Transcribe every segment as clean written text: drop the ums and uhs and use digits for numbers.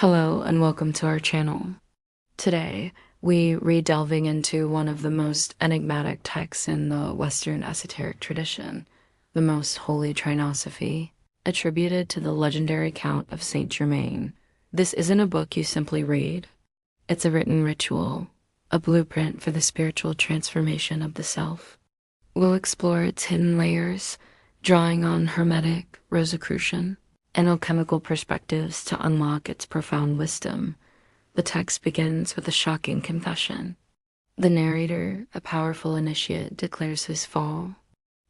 Hello and welcome to our channel. Today, we re-delving into one of the most enigmatic texts in the Western esoteric tradition, the Most Holy Trinosophy, attributed to the legendary Count of Saint-Germain. This isn't a book you simply read. It's a written ritual, a blueprint for the spiritual transformation of the self. We'll explore its hidden layers, drawing on Hermetic, Rosicrucian, and alchemical perspectives to unlock its profound wisdom. The text begins with a shocking confession. The narrator, a powerful initiate, declares his fall.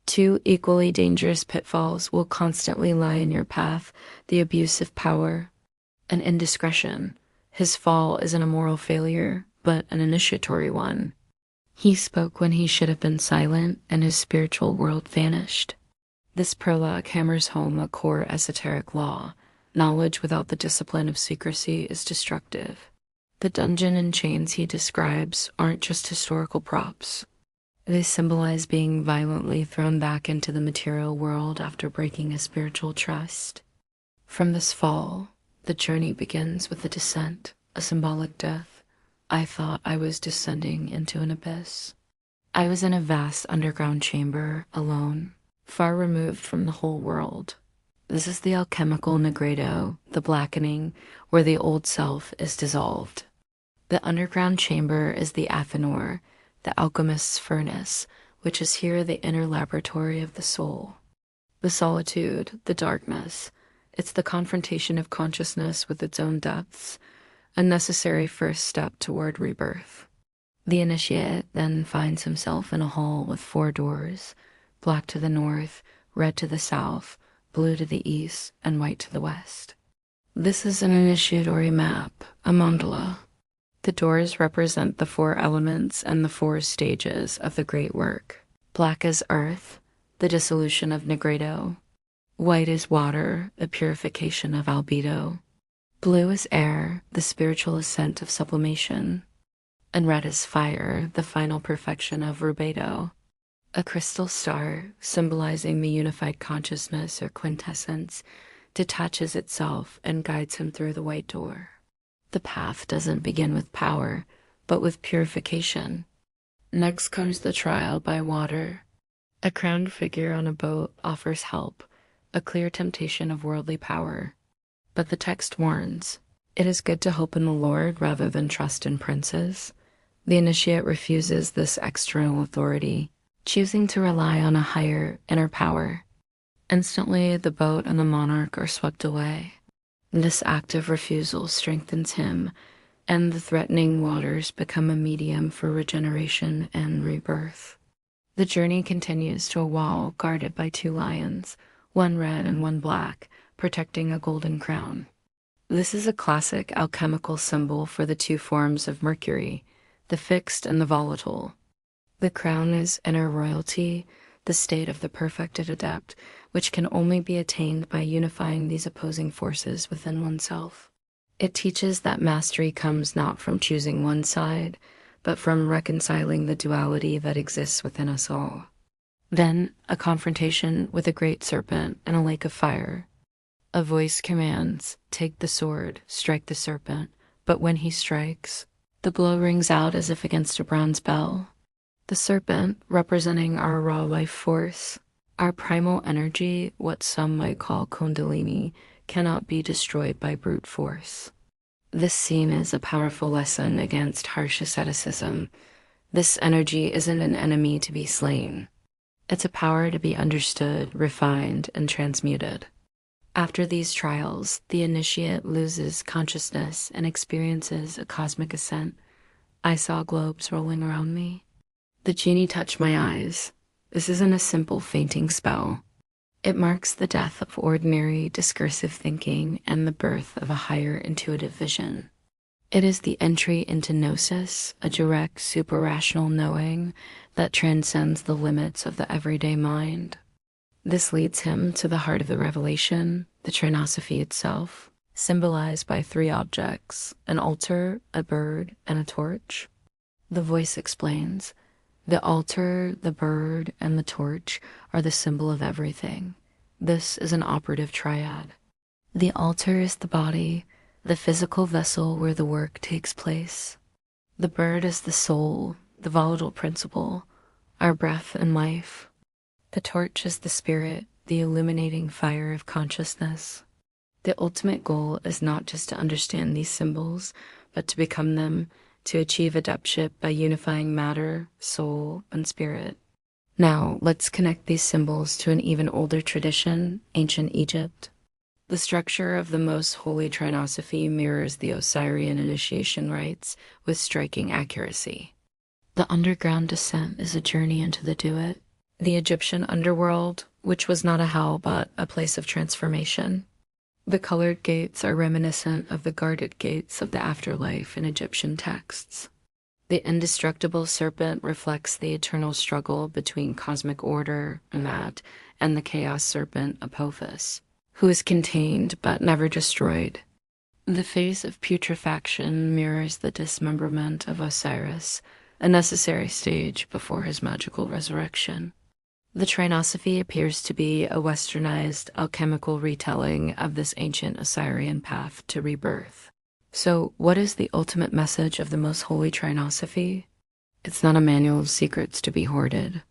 Two equally dangerous pitfalls will constantly lie in your path: the abuse of power and indiscretion. His fall isn't a moral failure, but an initiatory one. He spoke when he should have been silent, and his spiritual world vanished. This prologue hammers home a core esoteric law. Knowledge without the discipline of secrecy is destructive. The dungeon and chains he describes aren't just historical props. They symbolize being violently thrown back into the material world after breaking a spiritual trust. From this fall, the journey begins with a descent, a symbolic death. I thought I was descending into an abyss. I was in a vast underground chamber, alone, far removed from the whole world. This is the alchemical nigredo, the blackening, where the old self is dissolved. The underground chamber is the athanor, the alchemist's furnace, which is here the inner laboratory of the soul. The solitude, the darkness, it's the confrontation of consciousness with its own depths, a necessary first step toward rebirth. The initiate then finds himself in a hall with 4 doors, black to the north, red to the south, blue to the east, and white to the west. This is an initiatory map, a mandala. The doors represent the 4 elements and the 4 stages of the great work. Black is earth, the dissolution of nigredo. White is water, a purification of albedo. Blue is air, the spiritual ascent of sublimation. And red is fire, the final perfection of rubedo. A crystal star, symbolizing the unified consciousness or quintessence, detaches itself and guides him through the white door. The path doesn't begin with power, but with purification. Next comes the trial by water. A crowned figure on a boat offers help, a clear temptation of worldly power. But the text warns, it is good to hope in the Lord rather than trust in princes. The initiate refuses this external authority, choosing to rely on a higher inner power. Instantly, the boat and the monarch are swept away. This active refusal strengthens him, and the threatening waters become a medium for regeneration and rebirth. The journey continues to a wall guarded by 2 lions, one red and one black, protecting a golden crown. This is a classic alchemical symbol for the 2 forms of Mercury, the fixed and the volatile. The crown is inner royalty, the state of the perfected adept, which can only be attained by unifying these opposing forces within oneself. It teaches that mastery comes not from choosing one side, but from reconciling the duality that exists within us all. Then, a confrontation with a great serpent in a lake of fire. A voice commands, "Take the sword, strike the serpent," but when he strikes, the blow rings out as if against a bronze bell. The serpent, representing our raw life force, our primal energy, what some might call kundalini, cannot be destroyed by brute force. This scene is a powerful lesson against harsh asceticism. This energy isn't an enemy to be slain. It's a power to be understood, refined, and transmuted. After these trials, the initiate loses consciousness and experiences a cosmic ascent. I saw globes rolling around me. The genie touched my eyes. This isn't a simple fainting spell. It marks the death of ordinary discursive thinking and the birth of a higher intuitive vision. It is the entry into Gnosis, a direct super-rational knowing that transcends the limits of the everyday mind. This leads him to the heart of the revelation, the Trinosophy itself, symbolized by 3 objects, an altar, a bird, and a torch. The voice explains, the altar, the bird, and the torch are the symbol of everything. This is an operative triad. The altar is the body, the physical vessel where the work takes place. The bird is the soul, the volatile principle, our breath and life. The torch is the spirit, the illuminating fire of consciousness. The ultimate goal is not just to understand these symbols, but to become them, to achieve adeptship by unifying matter, soul, and spirit. Now, let's connect these symbols to an even older tradition, ancient Egypt. The structure of the Most Holy Trinosophy mirrors the Osirian initiation rites with striking accuracy. The underground descent is a journey into the Duat, the Egyptian underworld, which was not a hell but a place of transformation. The colored gates are reminiscent of the guarded gates of the afterlife in Egyptian texts. The indestructible serpent reflects the eternal struggle between cosmic order, Amat, and the chaos serpent, Apophis, who is contained but never destroyed. The phase of putrefaction mirrors the dismemberment of Osiris, a necessary stage before his magical resurrection. The Trinosophy appears to be a westernized, alchemical retelling of this ancient Osirian path to rebirth. So, what is the ultimate message of the Most Holy Trinosophy? It's not a manual of secrets to be hoarded.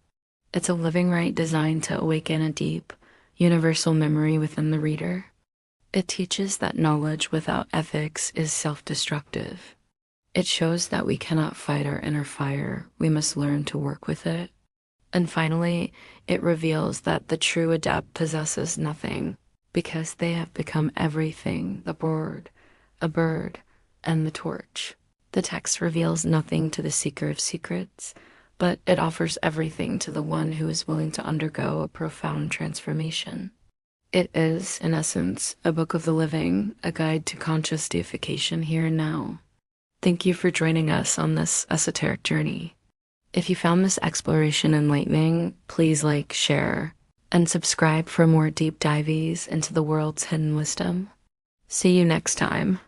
It's a living rite designed to awaken a deep, universal memory within the reader. It teaches that knowledge without ethics is self-destructive. It shows that we cannot fight our inner fire, we must learn to work with it. And finally, it reveals that the true adept possesses nothing, because they have become everything: the board, a bird, and the torch. The text reveals nothing to the seeker of secrets, but it offers everything to the one who is willing to undergo a profound transformation. It is, in essence, a book of the living, a guide to conscious deification here and now. Thank you for joining us on this esoteric journey. If you found this exploration enlightening, please like, share, and subscribe for more deep dives into the world's hidden wisdom. See you next time.